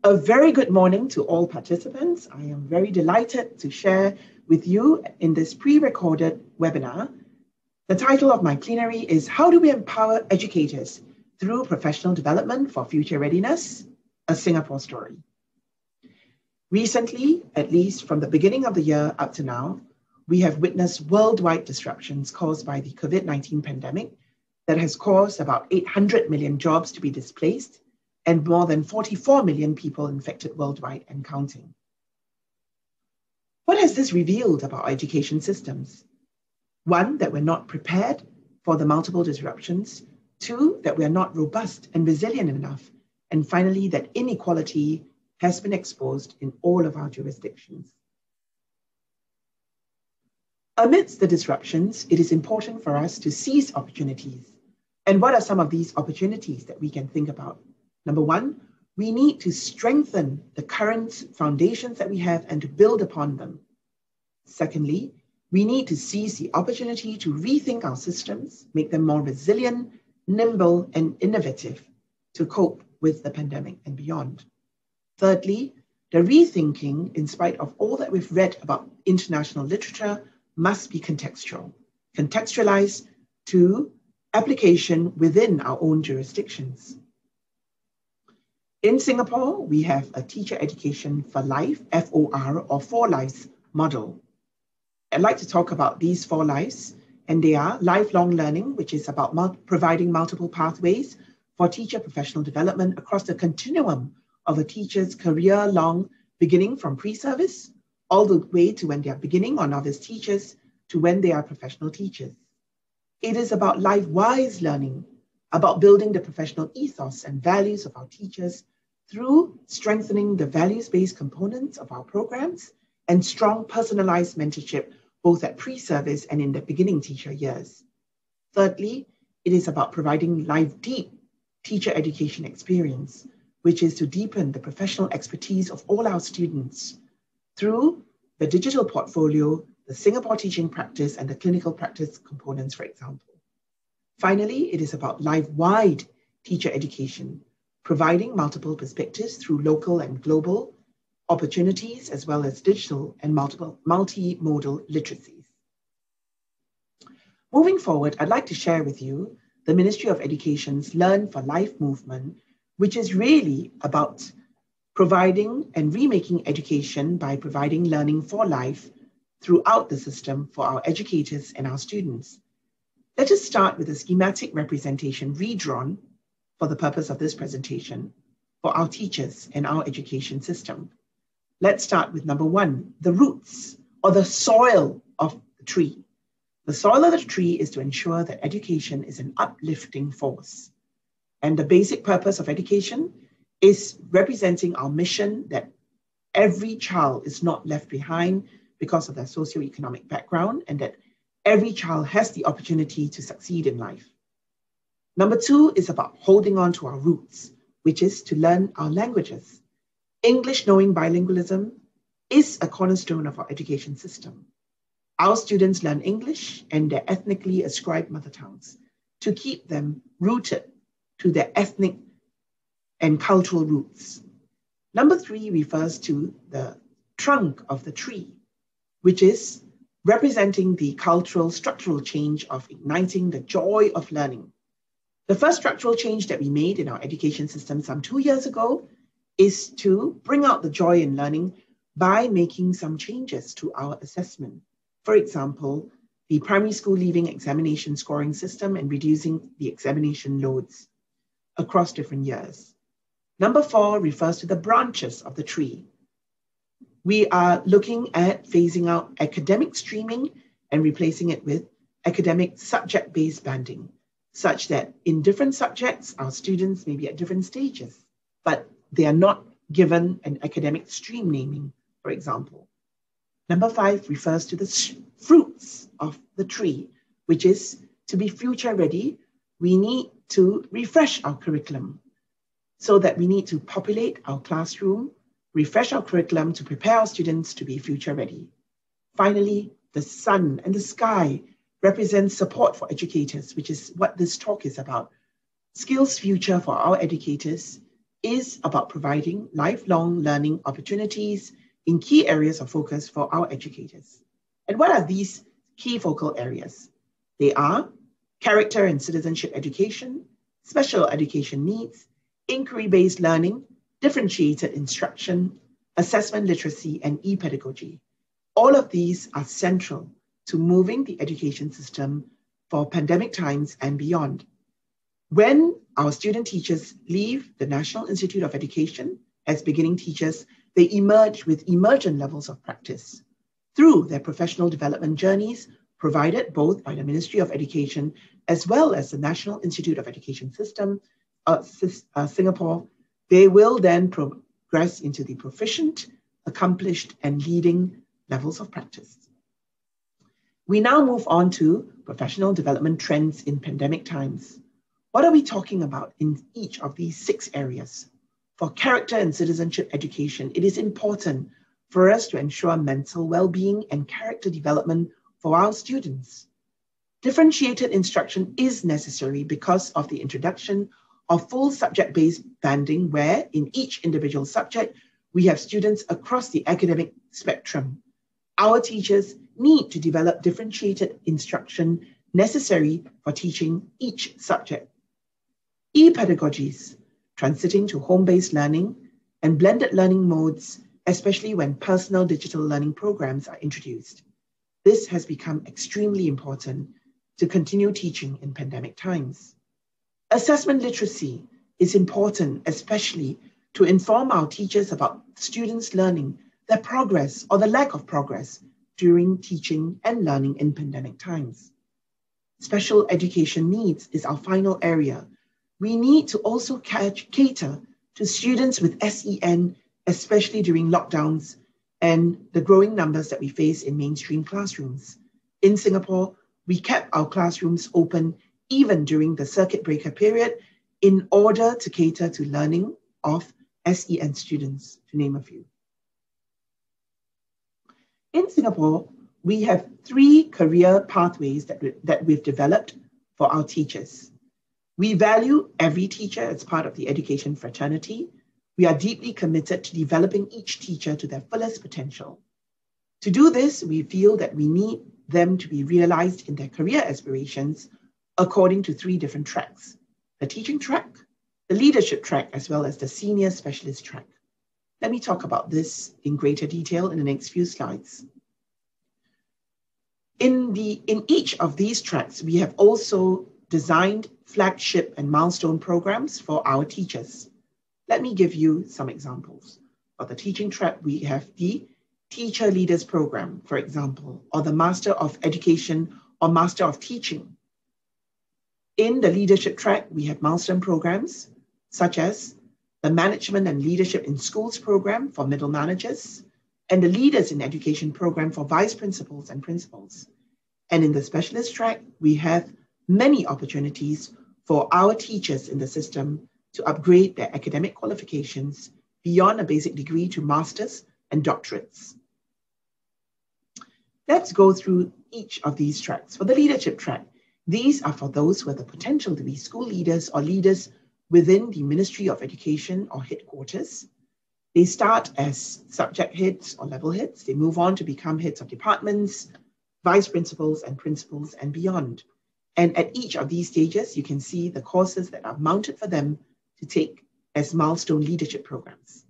A very good morning to all participants. I am very delighted to share with you in this pre-recorded webinar. The title of my plenary is How Do We Empower Educators Through Professional Development for Future Readiness? A Singapore Story. Recently, at least from the beginning of the year up to now, we have witnessed worldwide disruptions caused by the COVID-19 pandemic that has caused about 800 million jobs to be displaced and more than 44 million people infected worldwide and counting. What has this revealed about our education systems? One, that we're not prepared for the multiple disruptions. Two, that we are not robust and resilient enough. And finally, that inequality has been exposed in all of our jurisdictions. Amidst the disruptions, it is important for us to seize opportunities. And what are some of these opportunities that we can think about? Number one, we need to strengthen the current foundations that we have and to build upon them. Secondly, we need to seize the opportunity to rethink our systems, make them more resilient, nimble, and innovative to cope with the pandemic and beyond. Thirdly, the rethinking, in spite of all that we've read about international literature, must be contextual, contextualized to application within our own jurisdictions. In Singapore, we have a teacher education for life, FOR, or 4 lives model. I'd like to talk about these 4 lives, and they are lifelong learning, which is about providing multiple pathways for teacher professional development across the continuum of a teacher's career long, beginning from pre-service, all the way to when they are beginning or novice teachers, to when they are professional teachers. It is about life-wise learning, about building the professional ethos and values of our teachers through strengthening the values-based components of our programs and strong personalized mentorship, both at pre-service and in the beginning teacher years. Thirdly, it is about providing life-deep teacher education experience, which is to deepen the professional expertise of all our students through the digital portfolio, the Singapore teaching practice, and the clinical practice components, for example. Finally, it is about life-wide teacher education, providing multiple perspectives through local and global opportunities, as well as digital and multimodal literacies. Moving forward, I'd like to share with you the Ministry of Education's Learn for Life movement, which is really about providing and remaking education by providing learning for life throughout the system for our educators and our students. Let us start with a schematic representation redrawn for the purpose of this presentation for our teachers and our education system. Let's start with number 1, the roots or the soil of the tree. The soil of the tree is to ensure that education is an uplifting force. And the basic purpose of education is representing our mission that every child is not left behind because of their socioeconomic background, and that every child has the opportunity to succeed in life. Number 2 is about holding on to our roots, which is to learn our languages. English knowing bilingualism is a cornerstone of our education system. Our students learn English and their ethnically ascribed mother tongues to keep them rooted to their ethnic and cultural roots. Number 3 refers to the trunk of the tree, which is representing the cultural structural change of igniting the joy of learning. The first structural change that we made in our education system some 2 years ago is to bring out the joy in learning by making some changes to our assessment. For example, the primary school leaving examination scoring system and reducing the examination loads across different years. Number 4 refers to the branches of the tree. We are looking at phasing out academic streaming and replacing it with academic subject-based banding, such that in different subjects, our students may be at different stages, but they are not given an academic stream naming, for example. Number 5 refers to the fruits of the tree, which is to be future ready, we need to refresh our curriculum so that we need to populate our classroom, refresh our curriculum to prepare our students to be future ready. Finally, the sun and the sky represent support for educators, which is what this talk is about. Skills future for our educators is about providing lifelong learning opportunities in key areas of focus for our educators. And what are these key focal areas? They are character and citizenship education, special education needs, inquiry-based learning, differentiated instruction, assessment literacy, and e-pedagogy. All of these are central to moving the education system for pandemic times and beyond. When our student teachers leave the National Institute of Education as beginning teachers, they emerge with emergent levels of practice through their professional development journeys provided both by the Ministry of Education as well as the National Institute of Education System, Singapore. They will then progress into the proficient, accomplished, and leading levels of practice. We now move on to professional development trends in pandemic times. What are we talking about in each of these 6 areas? For character and citizenship education, it is important for us to ensure mental well-being and character development for our students. Differentiated instruction is necessary because of the introduction of full subject-based banding, where in each individual subject, we have students across the academic spectrum. Our teachers need to develop differentiated instruction necessary for teaching each subject. E-pedagogies, transiting to home-based learning and blended learning modes, especially when personal digital learning programs are introduced. This has become extremely important to continue teaching in pandemic times. Assessment literacy is important, especially to inform our teachers about students' learning, their progress or the lack of progress during teaching and learning in pandemic times. Special education needs is our final area. We need to also cater to students with SEN, especially during lockdowns and the growing numbers that we face in mainstream classrooms. In Singapore, we kept our classrooms open even during the circuit breaker period in order to cater to learning of SEN students, to name a few. In Singapore, we have 3 career pathways that we've developed for our teachers. We value every teacher as part of the education fraternity. We are deeply committed to developing each teacher to their fullest potential. To do this, we feel that we need them to be realized in their career aspirations according to 3 different tracks: the teaching track, the leadership track, as well as the senior specialist track. Let me talk about this in greater detail in the next few slides. In each of these tracks, we have also designed flagship and milestone programs for our teachers. Let me give you some examples. For the teaching track, we have the Teacher Leaders Program, for example, or the Master of Education or Master of Teaching. In the leadership track, we have milestone programs such as the Management and Leadership in Schools program for middle managers, and the Leaders in Education program for vice principals and principals. And in the specialist track, we have many opportunities for our teachers in the system to upgrade their academic qualifications beyond a basic degree to masters and doctorates. Let's go through each of these tracks. For the leadership track, these are for those who have the potential to be school leaders or leaders within the Ministry of Education or headquarters. They start as subject heads or level heads. They move on to become heads of departments, vice principals and principals and beyond. And at each of these stages, you can see the courses that are mounted for them to take as milestone leadership programs.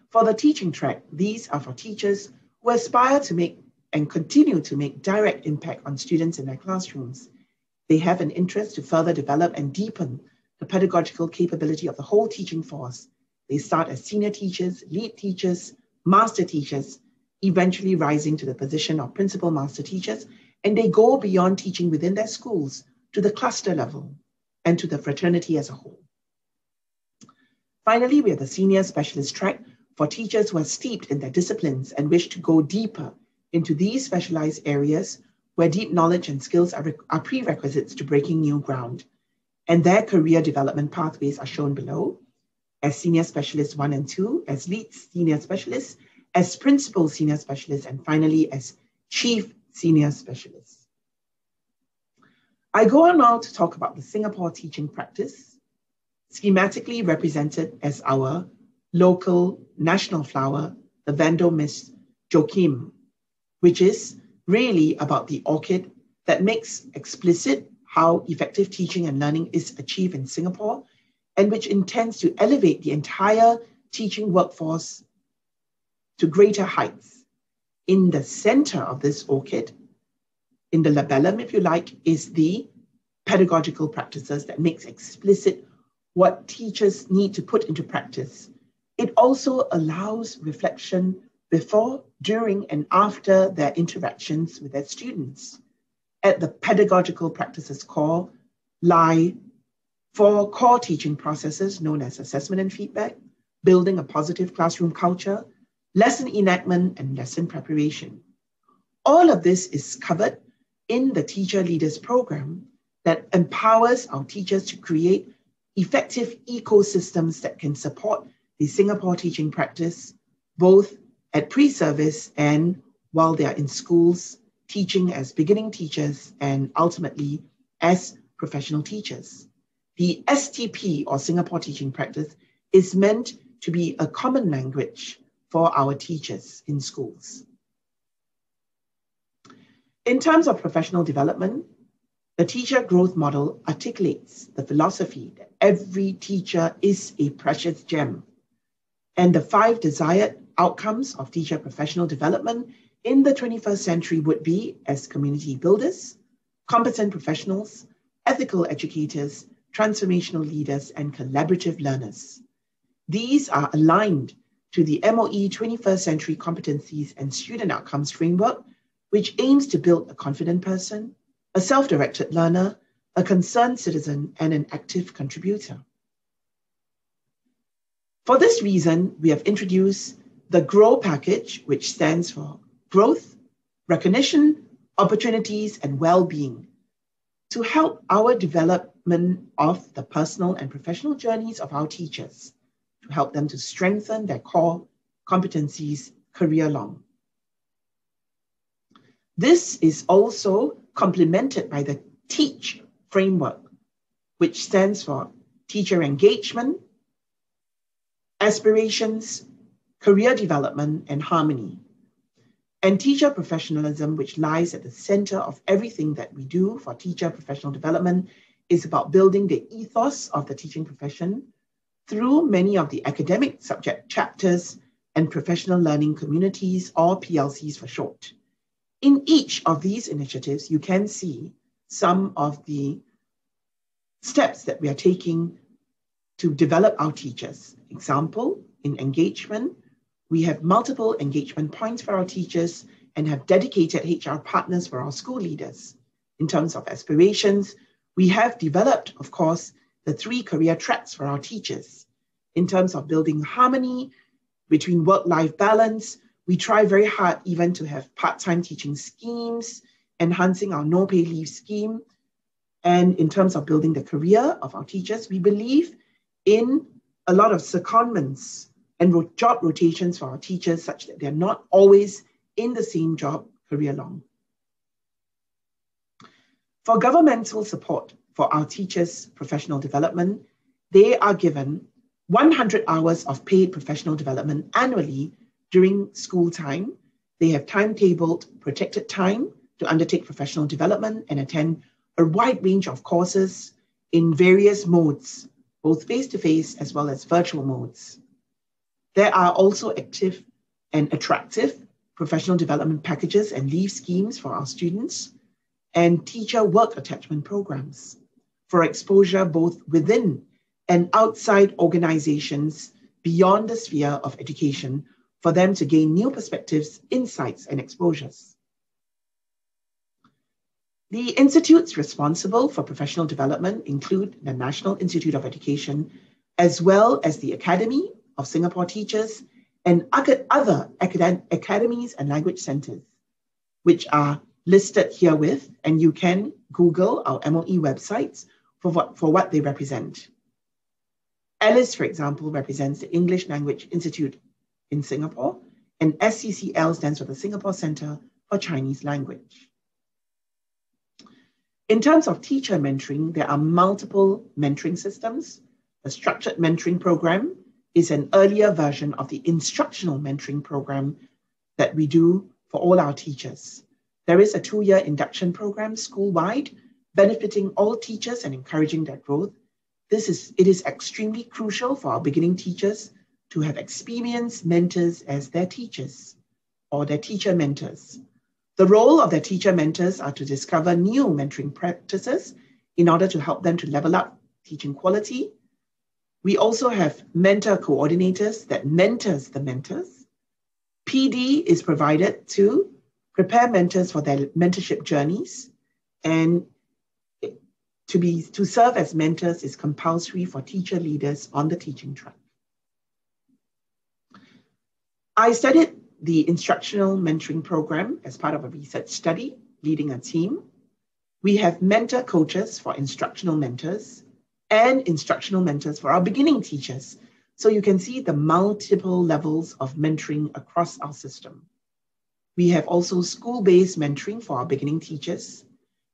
For the teaching track, these are for teachers who aspire to make and continue to make direct impact on students in their classrooms. They have an interest to further develop and deepen the pedagogical capability of the whole teaching force. They start as senior teachers, lead teachers, master teachers, eventually rising to the position of principal master teachers, and they go beyond teaching within their schools to the cluster level and to the fraternity as a whole. Finally, we have the senior specialist track for teachers who are steeped in their disciplines and wish to go deeper into these specialized areas where deep knowledge and skills are prerequisites to breaking new ground. And their career development pathways are shown below as Senior Specialist 1 and 2, as Lead Senior Specialists, as Principal Senior Specialists, and finally as Chief Senior Specialists. I go on now to talk about the Singapore teaching practice. schematically represented as our local national flower, the Vando Miss Joachim, which is really about the orchid that makes explicit how effective teaching and learning is achieved in Singapore, and which intends to elevate the entire teaching workforce to greater heights. In the center of this orchid, in the labellum, if you like, is the pedagogical practices that makes explicit what teachers need to put into practice. It also allows reflection before, during, and after their interactions with their students. At the pedagogical practices core lie 4 core teaching processes known as assessment and feedback, building a positive classroom culture, lesson enactment, and lesson preparation. All of this is covered in the Teacher Leaders Program that empowers our teachers to create effective ecosystems that can support the Singapore teaching practice, both at pre-service and while they are in schools, teaching as beginning teachers and ultimately as professional teachers. The STP, or Singapore Teaching Practice, is meant to be a common language for our teachers in schools. In terms of professional development, the teacher growth model articulates the philosophy that every teacher is a precious gem, and the 5 desired outcomes of teacher professional development in the 21st century would be as community builders, competent professionals, ethical educators, transformational leaders, and collaborative learners. These are aligned to the MOE 21st Century Competencies and Student Outcomes Framework, which aims to build a confident person, a self-directed learner, a concerned citizen, and an active contributor. For this reason, we have introduced the GROW package, which stands for growth, recognition, opportunities, and well-being, to help our development of the personal and professional journeys of our teachers, to help them to strengthen their core competencies career-long. This is also complemented by the TEACH framework, which stands for teacher engagement, aspirations, career development, and harmony. And teacher professionalism, which lies at the center of everything that we do for teacher professional development, is about building the ethos of the teaching profession through many of the academic subject chapters and professional learning communities, or PLCs for short. In each of these initiatives, you can see some of the steps that we are taking to develop our teachers. Example, in engagement, we have multiple engagement points for our teachers and have dedicated HR partners for our school leaders. In terms of aspirations, we have developed, of course, the 3 career tracks for our teachers. In terms of building harmony between work-life balance, we try very hard even to have part-time teaching schemes, enhancing our no-pay leave scheme. And in terms of building the career of our teachers, we believe in a lot of secondments and job rotations for our teachers such that they're not always in the same job career long. For governmental support for our teachers' professional development, they are given 100 hours of paid professional development annually during school time. They have timetabled protected time to undertake professional development and attend a wide range of courses in various modes, both face-to-face as well as virtual modes. There are also active and attractive professional development packages and leave schemes for our students, and teacher work attachment programs for exposure both within and outside organizations beyond the sphere of education for them to gain new perspectives, insights, and exposures. The institutes responsible for professional development include the National Institute of Education, as well as the Academy of Singapore Teachers and other academies and language centers, which are listed herewith, and you can Google our MOE websites for what they represent. ALICE, for example, represents the English Language Institute in Singapore, and SCCL stands for the Singapore Center for Chinese Language. In terms of teacher mentoring, there are multiple mentoring systems A structured mentoring program is an earlier version of the instructional mentoring program that we do for all our teachers. There is a 2-year induction program school-wide, benefiting all teachers and encouraging their growth. It is extremely crucial for our beginning teachers to have experienced mentors as their teachers or their teacher mentors. The role of their teacher mentors are to discover new mentoring practices in order to help them to level up teaching quality. We also have mentor coordinators that mentors the mentors. PD is provided to prepare mentors for their mentorship journeys, and to serve as mentors is compulsory for teacher leaders on the teaching track. I studied the instructional mentoring program as part of a research study, leading a team. We have mentor coaches for instructional mentors and instructional mentors for our beginning teachers. So you can see the multiple levels of mentoring across our system. We have also school-based mentoring for our beginning teachers.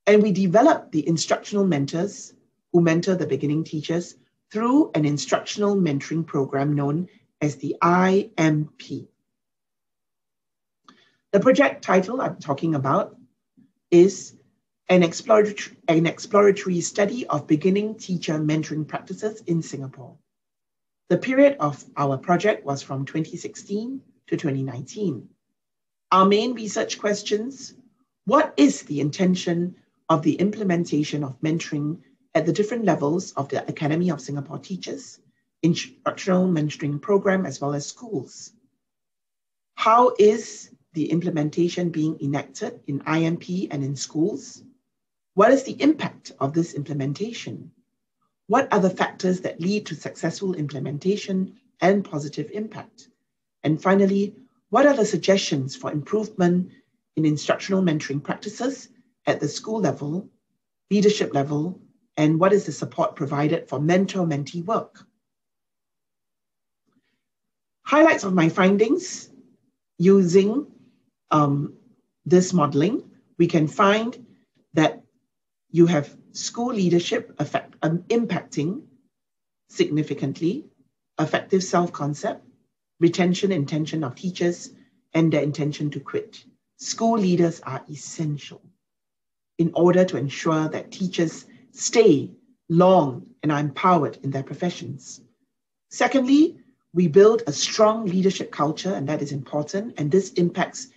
And we develop the instructional mentors who mentor the beginning teachers through an instructional mentoring program known as the IMP. The project title I'm talking about is an exploratory study of beginning teacher mentoring practices in Singapore. The period of our project was from 2016 to 2019. Our main research questions: what is the intention of the implementation of mentoring at the different levels of the Academy of Singapore Teachers, instructional mentoring program, as well as schools? How is the implementation being enacted in IMP and in schools? What is the impact of this implementation? What are the factors that lead to successful implementation and positive impact? And finally, what are the suggestions for improvement in instructional mentoring practices at the school level, leadership level, and what is the support provided for mentor-mentee work? Highlights of my findings using this modeling, we can find that you have school leadership impacting significantly effective self-concept, retention intention of teachers, and their intention to quit. School leaders are essential in order to ensure that teachers stay long and are empowered in their professions. Secondly, we build a strong leadership culture, and that is important, and this impacts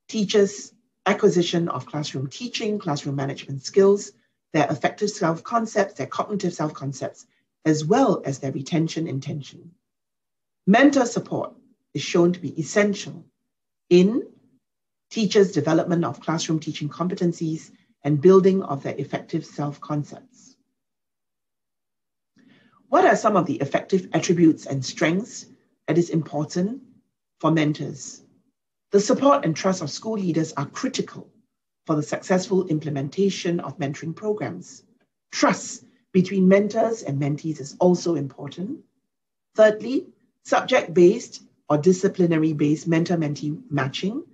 teachers' acquisition of classroom teaching, classroom management skills, their effective self-concepts, their cognitive self-concepts, as well as their retention intention. Mentor support is shown to be essential in teachers' development of classroom teaching competencies and building of their effective self-concepts. What are some of the effective attributes and strengths that is important for mentors? The support and trust of school leaders are critical for the successful implementation of mentoring programs. Trust between mentors and mentees is also important. Thirdly, subject-based or disciplinary-based mentor-mentee matching,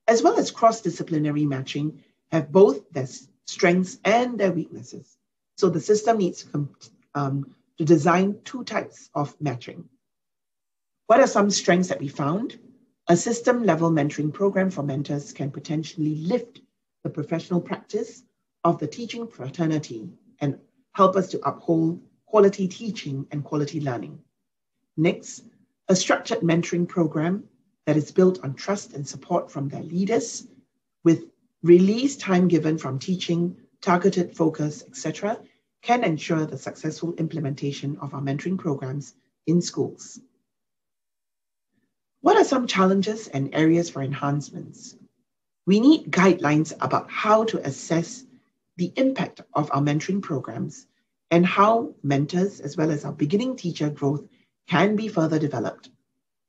as well as cross-disciplinary matching, have both their strengths and their weaknesses. So the system needs to design two types of matching. What are some strengths that we found? A system-level mentoring program for mentors can potentially lift the professional practice of the teaching fraternity and help us to uphold quality teaching and quality learning. Next, a structured mentoring program that is built on trust and support from their leaders with released time given from teaching, targeted focus, etc., can ensure the successful implementation of our mentoring programs in schools. What are some challenges and areas for enhancements? We need guidelines about how to assess the impact of our mentoring programs and how mentors, as well as our beginning teacher growth, can be further developed.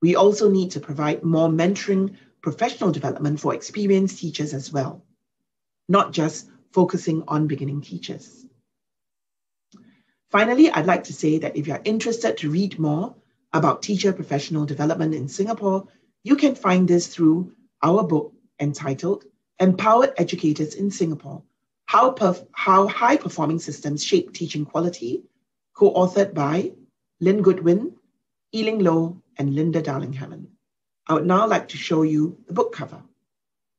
We also need to provide more mentoring professional development for experienced teachers as well, not just focusing on beginning teachers. Finally, I'd like to say that if you're interested to read more about teacher professional development in Singapore, you can find this through our book entitled Empowered Educators in Singapore, How High-Performing Systems Shape Teaching Quality, co-authored by Lynn Goodwin, Ee-Ling Low, and Linda Darling-Hammond. I would now like to show you the book cover.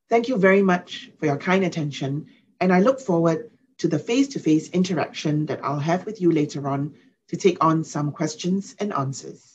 Thank you very much for your kind attention, and I look forward to the face-to-face interaction that I'll have with you later on to take on some questions and answers.